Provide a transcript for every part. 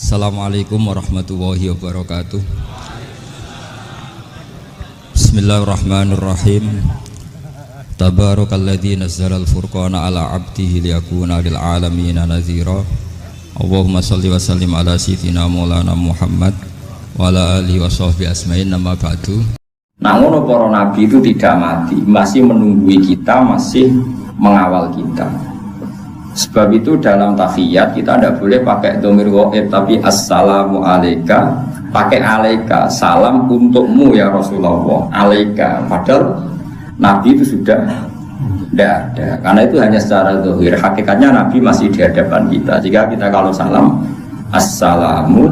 Assalamualaikum warahmatullahi wabarakatuh. Bismillahirrahmanirrahim. Tabarakalladzi nazzala al-furqana ala 'abdihi liyakuna lil 'alamin nadhira. Allahumma shalli wa sallim ala sayyidina Maulana Muhammad wa ala alihi wa sahbihi asma'in, amma ba'du. Nah, ngono para nabi itu tidak mati, masih menunggui kita, masih mengawal kita. Sebab itu dalam tahiyat kita tidak boleh pakai dhamir ghaib, tapi assalamu alayka, pakai alaika, salam untukmu ya Rasulullah, alaika. Padahal nabi itu sudah tidak ada, karena itu hanya secara zahir. Hakikatnya nabi masih di hadapan kita. Jika kita kalau salam assalamu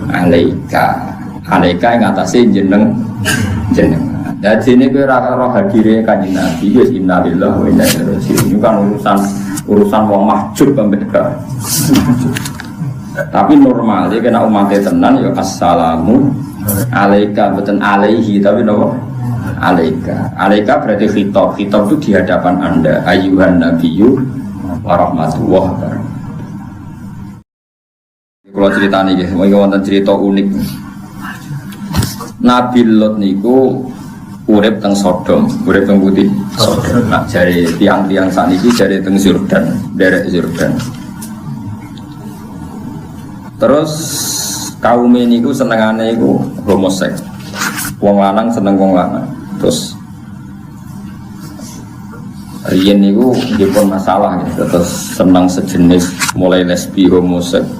alayka, alaika yang atasnya jeneng. Dan sini kira roh hadirnya kanjeng Nabi, wis innalillahi wa inna ilaihi raji'un. Ini kan urusan wong mahjub pembeda. Tapi normalnya kena umatnya tenan ya assalamu alaika, bukan alaihi, tapi nopo alaika. Alaika berarti khitab. Khitab itu di hadapan Anda, ayyuhan nabiyyu wa rahmatullahi wa barakatuh. Kalau cerita nih, mau wonten cerita unik. Nabi Lot niku urip teng Sodom, urip teng putih Sodom. Nah, jari tiang-tiang saniki jari teng Yordan, derek Yordan. Terus kaum niku senengane iku homoseks. Wong lanang seneng wong lanang. Terus riyen niku dipun masalah gitu. Terus seneng sejenis, mulai lesbi, homoseks.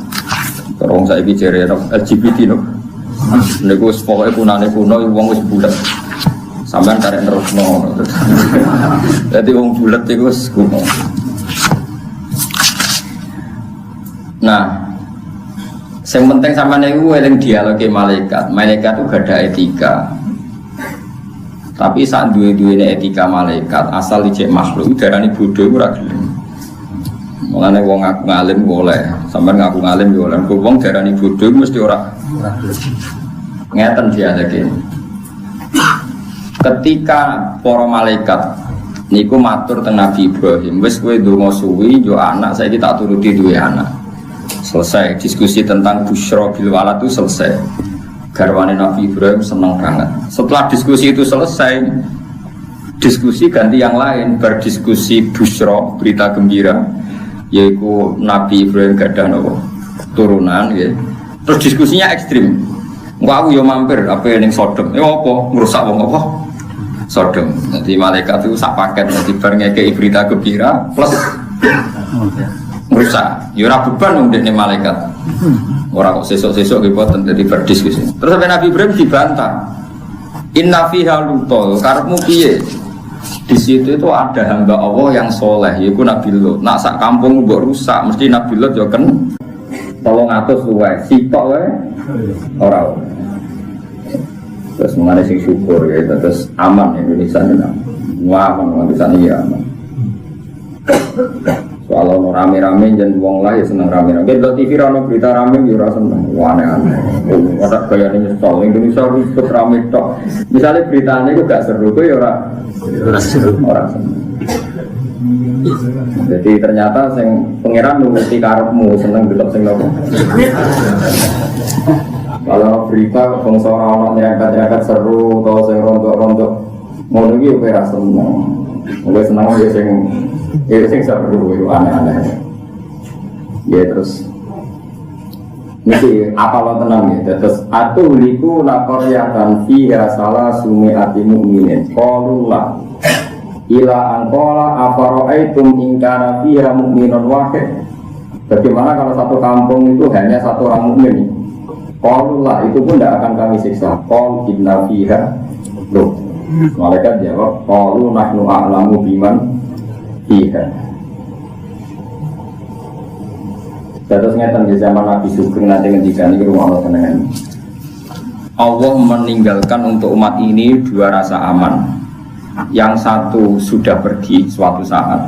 Terus saiki jare LGBT no. Niku pokoke punane kuno wong wis bulet. Sampeyan karek nerusno. Dadi wong bulet iku wis kuno. Nah, sing penting sampeyan niku eling dialoge malaikat. Malaikat itu gak ada etika. Tapi sak duwe-duwene etika malaikat, asal dicek makhluk darani bodho ora gelem. Mulane wong ngaku ngalim boleh, sampeyan ngaku ngalim yo oleh. Wong darani bodho mesti ora. Ngeten dia lagi. Ketika para malaikat niku matur teng Nabi Ibrahim, wis kowe ndonga suwi yo anak, saiki tak turuti duwe anak. Selesai diskusi tentang busyra bil walad itu selesai. Garwane Nabi Ibrahim seneng banget. Setelah diskusi itu selesai, diskusi ganti yang lain, berdiskusi busyra, berita gembira, yaitu Nabi Ibrahim gadah nopo turunan ya. Terus diskusinya ekstrim. Wah, aku yo mampir apa ning Sodom. Ya apa ngrusak wong apa? Sodom. Jadi malaikat itu sak paket, nanti bar ngekeki berita gembira plus ngrusak. Ya ora beban wong dekne malaikat. Ora kok sesuk-sesuk nggih boten dadi berdiskusi. Terus sampai Nabi Ibrahim dibantah. Inna fiha lutul, karepmu piye? Di situ itu ada hamba Allah yang soleh, yaitu Nabi Lot. Nak sak kampung mbok rusak, mesti Nabi Lot yo kan 300 luwih, sitok wae ora. Terus mengenai sing syukur ya, terus aman Indonesia ini. Wah, Indonesia ini ya aman. Soalnya mau rame-rame dan wong lah ya seneng rame-rame. Kita TV rano berita rame ya rasa seneng. Wah, aneh-aneh. Ada gaya ini nyesel. Indonesia ikut rame tok. Misalnya beritanya itu gak seru tuh ya orang seneng. Jadi ternyata sing pangeran nuruti karepmu, seneng delok sing nopo. Kalau berita bangsa orang nyerangkat seru atau sing rontok-rontok ngono iki ora seneng. Ora seneng ya sing seru itu aneh-aneh. Ya terus niki apa lo tenang ya. Terus atuh liku laqaryatan fiha salah sumi'ati mu'minin qaulullah ila anqala afara'aitum in kana fiha mu'minun wahid. Bagaimana kalau satu kampung itu hanya satu orang mukmin? Qaulullah itu pun tidak akan kami siksa. Qaul inna fiha loh. Malaikat jawab qaulu nahnu a'lamu biman fiha. Terus ngeten di zaman Nabi Sugeng nanti ngendikan iki rumono tenengan. Allah meninggalkan untuk umat ini dua rasa aman. Yang satu sudah pergi suatu saat,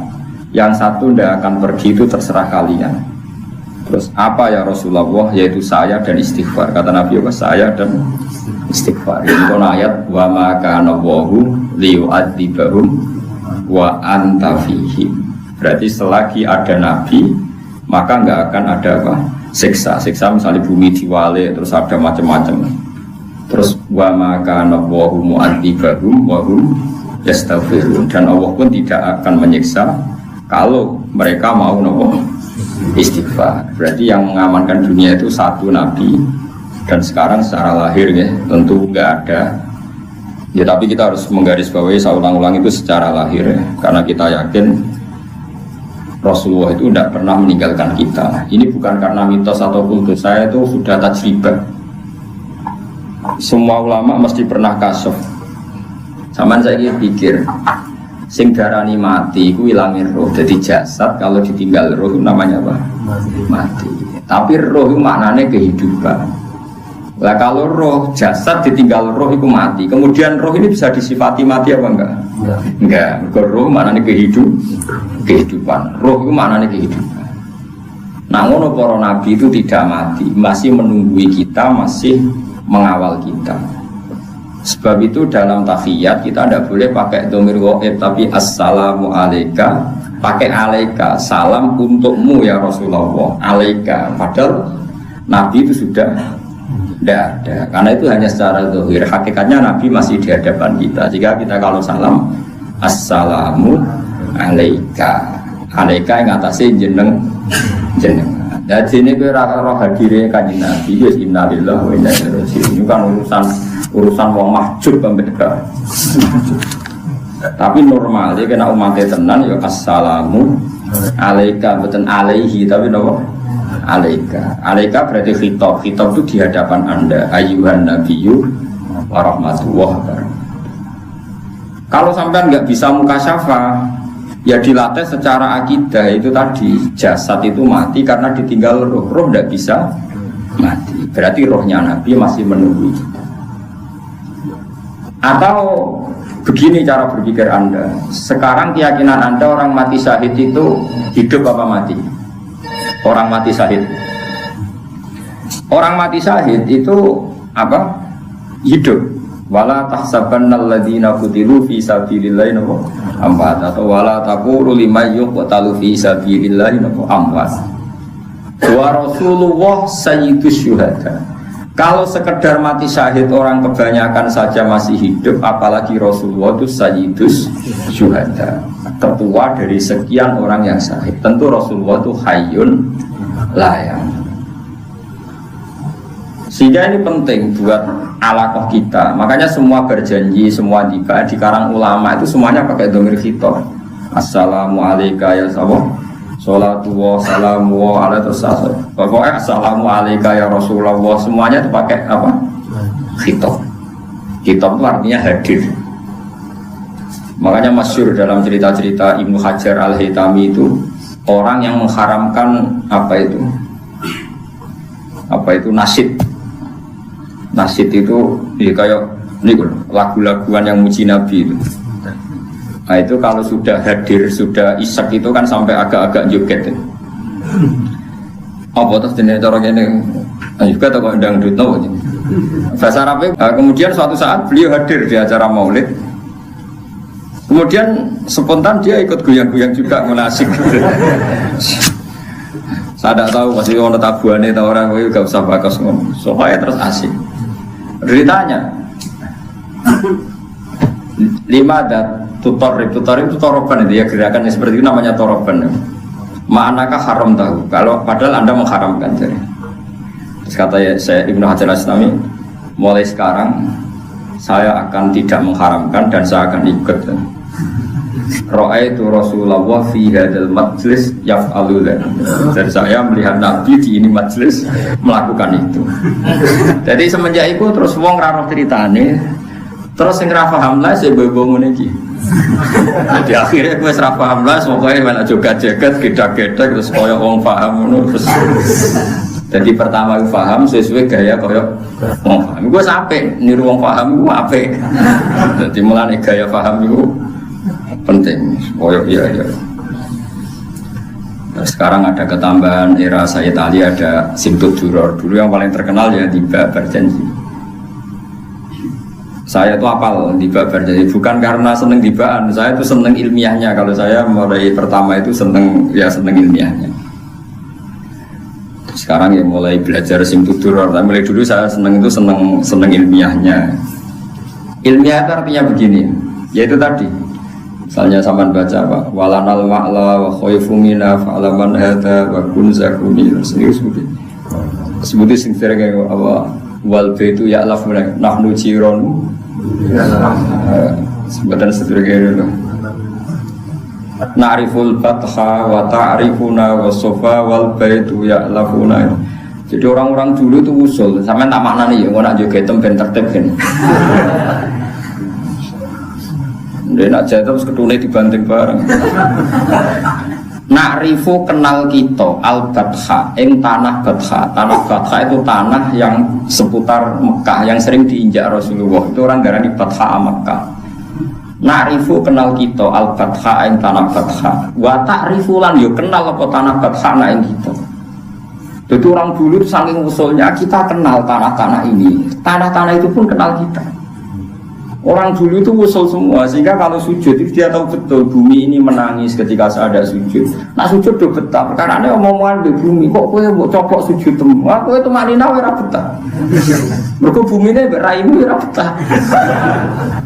yang satu tidak akan pergi, itu terserah kalian. Terus apa ya Rasulullah? Yaitu saya dan istighfar. Kata Nabi, saya dan istighfar. Ini ayat wa ma kana Allahu liyu'adzibahum wa anta fihim. Berarti selagi ada Nabi, maka nggak akan ada apa? siksa misalnya bumi diwalik terus ada macam-macam. Terus wa maka nawahu mu'adzibahum wa hum yastaghfirun, dan Allah pun tidak akan menyiksa kalau mereka mau istighfar. Berarti yang mengamankan dunia itu satu nabi, dan sekarang secara lahir ya tentu nggak ada. Ya tapi kita harus menggarisbawahi, saya ulang-ulang itu secara lahir ya, karena kita yakin Rasulullah itu tidak pernah meninggalkan kita. Ini bukan karena mitos atau kultus, saya itu sudah tajribah. Semua ulama mesti pernah kasuf. Saman saya pikir, sing darani mati, ku ilangin roh. Jadi jasad kalau ditinggal roh namanya apa? Mati. Tapi roh itu maknanya kehidupan. Lah kalau roh jasad ditinggal roh itu mati. Kemudian roh ini bisa disifati mati apa enggak? Enggak. Roh maknanya kehidupan. Roh itu maknanya kehidupan. Nah, ngono para nabi itu tidak mati, masih menunggui kita, masih mengawal kita. Sebab itu dalam tahiyat kita tidak boleh pakai dhamir ghaib, tapi assalamu alaika, pakai alaika, salam untukmu ya Rasulullah, alaika. Padahal Nabi itu sudah tidak ada, karena itu hanya secara zahir. Hakikatnya Nabi masih di hadapan kita. Jika kita kalau salam assalamu alaika, alaika yang atasnya jeneng. Dan sini kira roh hadirnya kanjeng Nabi, wis innalillahi wa inna ilaihi raji'un. Ini kan urusan wong mahjub pembeda. Tapi normal dia kena umatnya tenan ya assalamu alaika, bukan alaihi tapi nopo alaika. Alaika berarti khitab itu di hadapan Anda, ayyuhan nabiyyu wa rahmatullah. Kalau sampai nggak bisa mukasyafah, ya dilatih secara akidah. Itu tadi jasad itu mati karena ditinggal roh. Roh tidak bisa mati, berarti rohnya Nabi masih menunggu kita. Atau begini cara berpikir Anda, sekarang keyakinan Anda orang mati syahid itu hidup apa mati? Orang mati syahid, orang mati syahid itu apa? Hidup. Wala tahsabannal ladzina qutilu fi sabilillahi amwat, atau wala taqulu liman yuqtalu fi sabilillahi amwat. Wa Rasulullah sayyidus syuhada. Kalau sekedar mati syahid orang kebanyakan saja masih hidup, apalagi Rasulullah itu sayyidus syuhada, tertua dari sekian orang yang syahid. Tentu Rasulullah itu hayyun layang. Sehingga ini penting buat alaqah kita. Makanya semua berjanji, semua tiba di karang ulama itu semuanya pakai dhamir khitab. Assalamu alayka ya sallallahu salatu wa salamu wa ala tasawwur. Pokoknya assalamu alayka ya Rasulullah, semuanya itu pakai apa? Khitab. Khitab itu artinya hadir. Makanya masyhur dalam cerita-cerita Ibnu Hajar Al-Haytami itu orang yang mengharamkan apa itu? Apa itu nasyid? Nasyid itu ya kayak ini lagu-laguan yang muji Nabi itu. Nah itu kalau sudah hadir, sudah isak itu kan sampai agak-agak joget ya. Apa terus jenis orang ini juga tak kok dangdut tahu aja. Bahasa Arabnya. Kemudian suatu saat beliau hadir di acara maulid. Kemudian spontan dia ikut goyang-goyang juga menasik. Saya tidak tahu masih orang tabuannya atau orang itu gak usah bakas ngomong. Soalnya terus asik. Ditanya 5 dat tutorib itu toroban itu ya, gerakannya seperti itu namanya toroban. Ma'anakah haram tahu? Kalau padahal Anda mengharamkan jadi. Terus kata ya, saya Ibnu Hajar Al-Asqalani, mulai sekarang saya akan tidak mengharamkan dan saya akan ikut. Ra'aitu Rasulullah fi hadzal majlis yaf'alu. Dan saya melihat Nabi di ini majlis melakukan itu. Jadi semenjak itu terus wong ra roh ceritane, terus sing ra paham lah saya ngene iki. Jadi akhirnya gue ra paham lah, pokoknya malah joget-joget, gedhe-gedhe terus koyo wong paham ngono terus. Jadi pertama gue paham sesuai gaya koyo wong paham. Gue sampai niru wong paham gue apik. Jadi mulane gaya paham itu penting. Koyo iya. Nah, sekarang ada ketambahan era Sayyid Ali, ada Simtud Duror. Dulu yang paling terkenal ya Tiba Berjanji. Saya itu apal Tiba Berjanji bukan karena seneng tibaan, saya itu seneng ilmiahnya. Kalau saya mulai pertama itu seneng ilmiahnya. Sekarang ya mulai belajar sing tutur. Mulai dulu saya seneng ilmiahnya. Ilmiah itu artinya begini, yaitu tadi. Misalnya sampean baca apa? Walanal ma'la wa khaifu mina fa'alaman hada wa kun zakuni. Sebuti sing sering apa? Wal baitu ya'laf nahnu jironu. Sebutan sederhana itu. Na'riful fatha wa ta'rifuna wa sofa wal baitu ya'lafuna. Jadi orang-orang dulu itu usul. Sampean tak maknani ya, ngono nak jogetem ben tertib ben. Dia nak jatuh terus ketune dibanting bareng. Na'rifu kenal kita al-Batha ing tanah Batha. Tanah Batha itu tanah yang seputar Mekah yang sering diinjak Rasulullah. Itu orang darani Batha Mekah. Na'rifu kenal kita al-Batha ing tanah Batha. Wa ta'rifu lan yo kenal apa tanah Batha ing kita. Jadi orang dulu saking usulnya kita kenal tanah-tanah ini. Tanah-tanah itu pun kenal kita. Orang dulu itu usul semua, sehingga kalau sujud itu dia tahu betul bumi ini menangis ketika saya ada sujud. Nah sujud do betah, perkara ini omongan di bumi kok kowe mbok coplok sujud temu. Kowe itu maknine ora betah. Mergo bumine mbek raimu ora betah.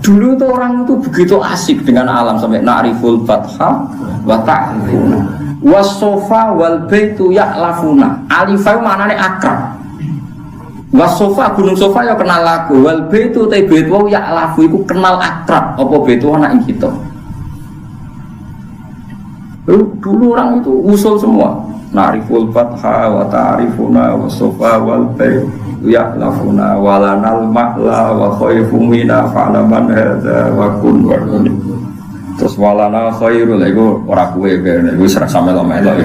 Dulu itu orang itu begitu asik dengan alam sampai na'riful fatha wa ta'rifuna. Was-sofa wal baitu ya'lafuna. Alifai maknane akrab. Wasofa gunung sofa ya kenal aku, wal baitu te bait wa ya'lafu iku kenal akrab apa baitu anak ing kita. Dulu orang itu usul semua. Nariful fatha wa ta'rifuna wasofa wal baitu ya'lafuna walanal ma'la wa khaifu mina fa'laman hadza wa kun wa kun. Terus walana khairul iku ora kuwe ben iku serasa melo-melo.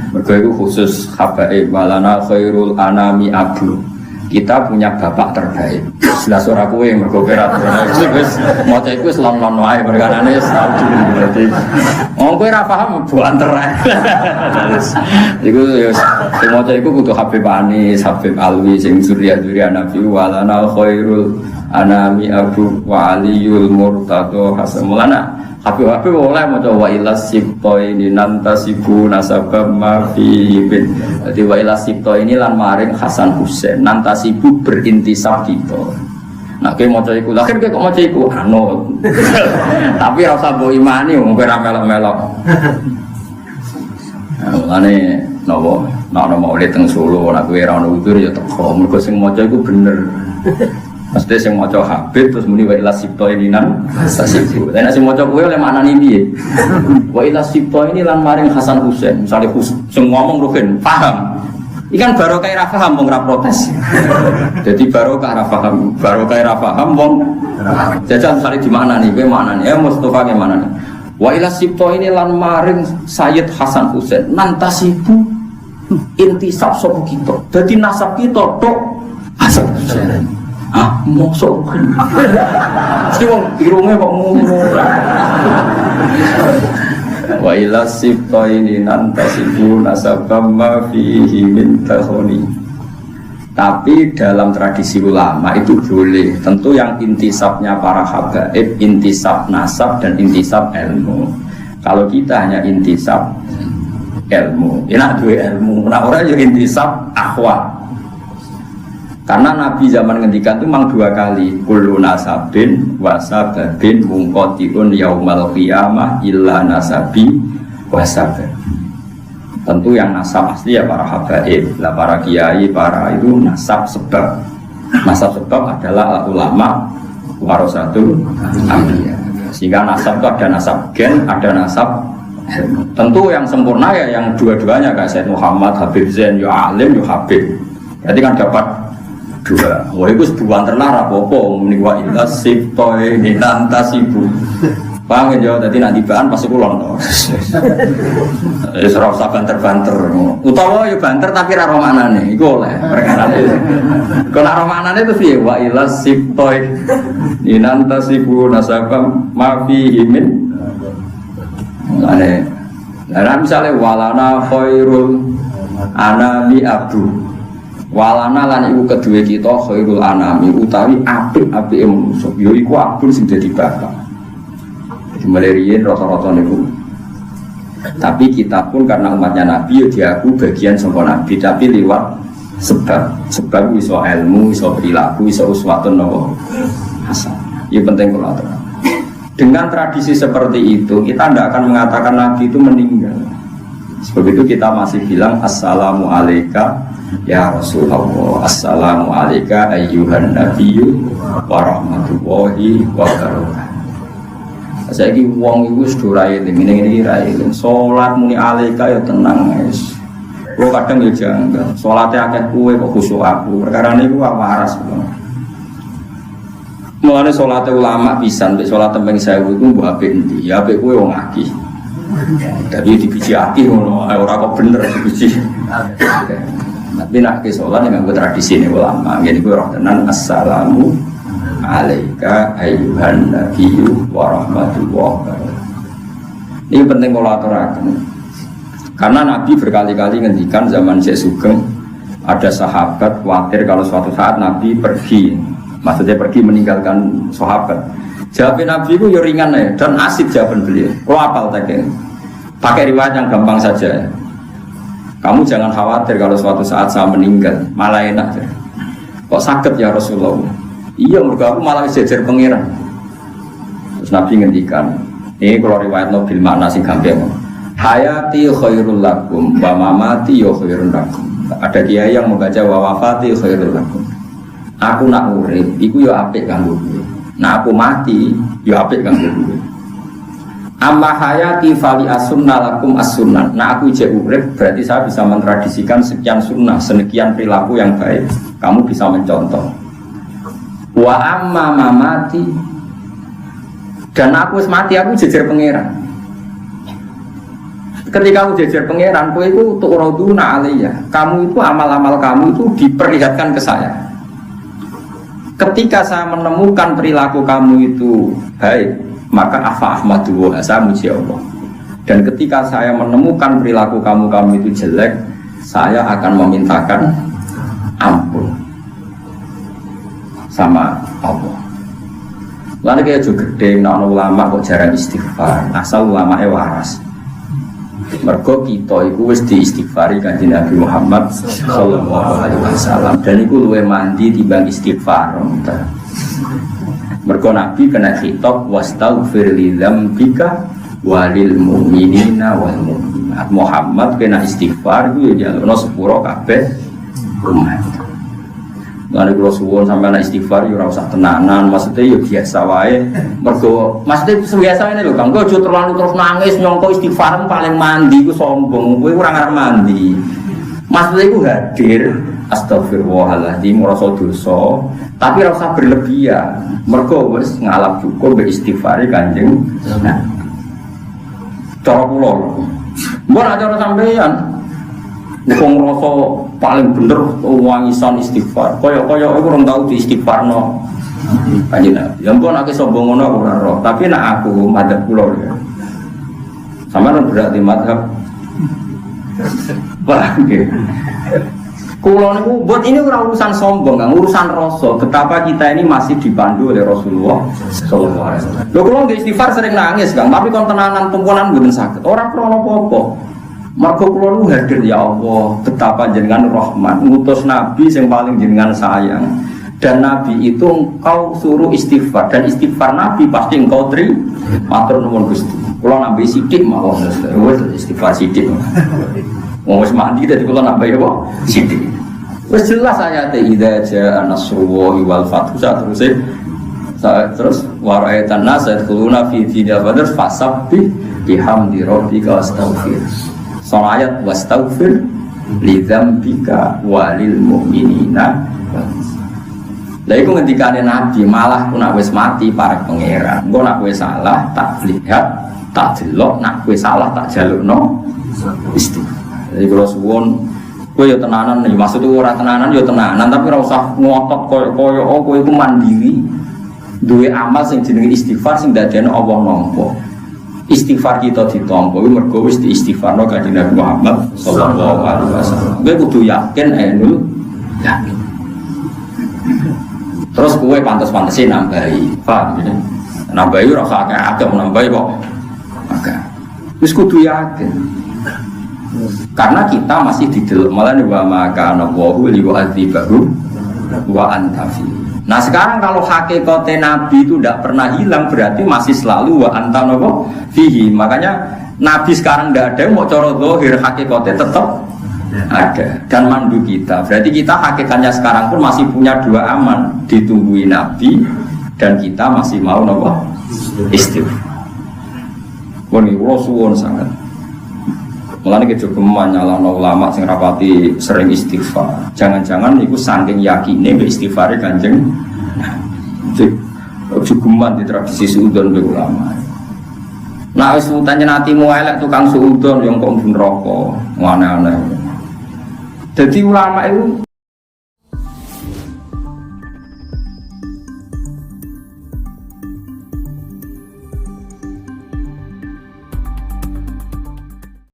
Mergo iku khusus habaib walana khairul anami abu. Kita punya bapak terbaik. Jelas ora kowe mergo perat. Wis maca iku wis lon-lon wae perkarane saudi. Dadi wong kowe ora paham buanter ae. Iku ya sing maca iku kudu Habib Anis, Habib Alwi sing surya-surya Nabi walana khairul anami abu wa aliyul murtado hasan mulana. Habib-habib oleh maca wa ilas sibto ini nantasibu nasabam mafi bin. Jadi wa ilas sibto ini lan maring Hasan Husain nantasibu berintisab kita. Nah kowe maca iku lha kok maca iku anut. Tapi ora usah mbok imani wong kowe ra melok-melok. Mulane napa nek maulid teng Solo nek kowe ora ono udzur ya teko mergo sing maca iku bener. Mesti sing maca Habib terus muni wa ila sibto ini nan sasibu. Lah nek sing maca kowe oleh maknane piye? Wa ila sibto ini lan maring Hasan Husain. Misale sing ngomong rugen paham. Ikan barokah ra paham wong ra protes. Jadi barokah ra paham wong. Jajal misale di maknane kowe maknane ya Mustofa ke maknane. Wa ila sibto ini lan maring Sayyid Hasan Husain nantasibu intisab sapa kita. Dadi nasab kita tok Hasan Husain. Mosok kan mesti wong irunge kok ngono wa ila sibta ini nantasibu nasabam ma fihi min tahoni. Tapi dalam tradisi ulama itu boleh tentu yang intisabnya para habaib intisab nasab dan intisab ilmu. Kalau kita hanya intisab ilmu enak dua ilmu nah orang yang intisab akhwat. Karena Nabi zaman ngendikan itu memang dua kali kullu nasabin wasababin mungkotiun yaumal qiyamah illa nasabi wasabab. Tentu yang nasab asli ya para habaib lah, para kiai, para itu nasab sebab. Nasab sebab adalah ulama warasatul anbiya. Sehingga nasab itu ada nasab gen, ada nasab tentu yang sempurna ya yang dua-duanya kayak Sayyid Muhammad, Habib Zain, ya alim, ya habib. Jadi kan dapat dua. Wah itu sebuah terlarang apa-apa menikwa ilah siptoy nantasibu. Paham ya? Jadi nanti bahan pasti kulon serau usah banter-banter utawa ya banter tapi raro maknane itu oleh perkara itu kalau raro maknane itu sih wa ilah siptoy nantasibu nasabam mafi himin aneh. Nah misalnya walana khairul anami abu walana lan iku kedua kita khairul anami utawi apik-apike manusa ya iku abun sing dadi bapak. Di malerian rata-rata niku Tapi kita pun karena umatnya Nabi ya diaku bagian sangka Nabi, tapi lewat sebab iso ilmu, iso perilaku, iso uswatun hasan. Ini penting kalau dengan tradisi seperti itu kita tidak akan mengatakan Nabi itu meninggal. Sebab itu kita masih bilang assalamu alayka ya Rasulullah, assalamu alayka ayyuhan nabiyyu wa rahmatullahi wa barakatuh. Saiki wong iku wis do ra eling, ngene-ngene iki ra eling. Salat muni alaika ya tenang wis. Kulo kadang ya janggal. Salate akeh kowe kok khusyuk aku. Perkarane iku waras. Mulane salate ulama pisan, nek salat tembeng 1000 iku mbok apik endi? Ya apik kowe wong akeh. Tapi dibiji akeh ngono, ora kok bener dibiji. Tapi nek ke salat nganggo tradisine ulama, ngene iku roh tenan assalamu alaika ayyuhan nabiyyu wa rahmatullahi wa barakatuh. Ini penting kalau aturakan. Karena Nabi berkali-kali ngendikan zaman Syekh Sugeng ada sahabat khawatir kalau suatu saat Nabi pergi, maksudnya pergi meninggalkan sahabat. Jawabnya Nabi itu ya ringan ya dan asik jawaban beliau. Kalau apal taknya, pakai riwayat yang gampang saja. Kamu jangan khawatir kalau suatu saat saya meninggal, malah enak. Kok sakit ya Rasulullah? Iya, mereka aku malah jajar pengiran. Terus Nabi ngendikan, ini kalau riwayat Nabil makna sing gampang. Hayati khairul lakum, wa mamati yo khairul lakum. Ada kiai yang membaca wa wafati khairul lakum. Aku nak urip, iku yo apik kanggo kowe. Nah aku mati, yo apik kanggo kowe. Amma hayati fali as-sunnah lakum as-sunnah. Nah aku ijek urip, berarti saya bisa mentradisikan sekian sunnah, sekian perilaku yang baik. Kamu bisa mencontoh. Wa amma mamati, dan aku wis mati, aku jejer pangeran. Ketika aku jejer pangeran, kowe itu tu'raduna alayya. Kamu itu amal-amal kamu itu diperlihatkan ke saya. Ketika saya menemukan perilaku kamu itu baik, maka afa ahmadu wa saya muji Allah. Dan ketika saya menemukan perilaku kamu itu jelek, saya akan memintakan ampun sama Allah. Lalu kayak juga gede, nak ulama kok jarang istighfar. Asal ulama waras. Mergo kita itu wis diistighfari kanjeng Nabi Muhammad sallallahu alaihi wasallam. Dan itu luwih mandi timbang istighfar. Mergo Nabi kena khitab wastaghfir li dzambika walil mu'minina wal mu'minat. Muhammad kena istighfar itu ya jalurno sepuro kabeh umat. Lalu kalau suwon sampai anak istighfar, ya usah tenanan, maksudnya ya biasa wae. Mergo, maksudnya biasa ini loh, kanggo aja terlalu terus nangis nyongko istighfar paling mandi, ku sombong, ku kurang arep mandi. Maksudnya ku hadir, astagfirullahaladzim, merasa dosa, tapi rasa berlebihan. Mergo wis ngalap cukup beristighfari kanjeng. Nah, cara kula, mbok nek cara sampeyan. Wong rasa paling bener wangisan istighfar. Kaya aku ora tau di istighfarno. Kanjeng Nabi. Ya ampun nek sombong ngono aku ora roh, tapi nek aku madzhab kula ya. Sampeyan berarti madzhab. Wah, nggih. Kula niku buat ini ora urusan sombong, Kang, urusan rasa. Betapa kita ini masih dipandu oleh Rasulullah sallallahu alaihi wasallam. Lho kula nggih istighfar sering nangis, Kang, tapi kon tenanan tumpunan mboten saged. Ora krana apa-apa. Margo kula nu hadir ya Allah, betapa jenengan rahmat, ngutus nabi yang paling jenengan sayang. Dan nabi itu engkau suruh istighfar, dan istighfar nabi pasti engkau terima. Matur nuwun Gusti. Kula nambahi sithik mawon, wis istighfar sithik. Wong wis mandi dadi kula nambahi apa? Sithik. Wis jelas ayate idza jaa nasrullahi wal fathu terus waraitan nas yadkhuluna fi dinil badr fasabbih bihamdi rabbika wastaghfir. Soal ayat wastaghfir li dzambika walil mu'minina. Lah iku ngendikane Nabi, malah ku nak wis mati parek pangeran. Engko nak kowe salah tak lihat, tak delok, nak kowe salah tak jalukno istighfar. Jadi kalau suwon kowe yo tenanan, maksudnya ora tenanan yo tenanan, tapi ora usah ngotot koyo kowe iku mandiri. Duwe amal sing jenenge istighfar sing dadekno Allah nampa. Istighfar kita ditampa mergo wis diistighfarno kanjeng Nabi Muhammad sallallahu alaihi wasallam. Kowe kudu yakin ainul yakin. Terus kowe pantes-pantesin nambahi. Paham ya? Nambahi ora usah akeh-akeh nambahi kok. Agak. Wis kudu yakin. Karena kita masih di dalam malah wa maka nawahu li wa'dzibahu wa antafi. Nah sekarang kalau hakikatnya Nabi itu tidak pernah hilang berarti masih selalu wa anta nawa fihi. Makanya Nabi sekarang tidak ada mau cara zahir hakikatnya tetap ada dan mandu kita. Berarti kita hakikatnya sekarang pun masih punya dua aman, ditungguin Nabi dan kita masih mau nawa istighfar. Wani suwun sangat. Mulane kejogeman nyalahno ulama sing rapati sering istighfar. Jangan-jangan niku saking yakine mbek istighfare Kanjeng. Kejogeman di tradisi suudon mbek ulama. Nah wis utane atimu elek tukang suudon yang kok neraka, aneh-aneh. Jadi ulama itu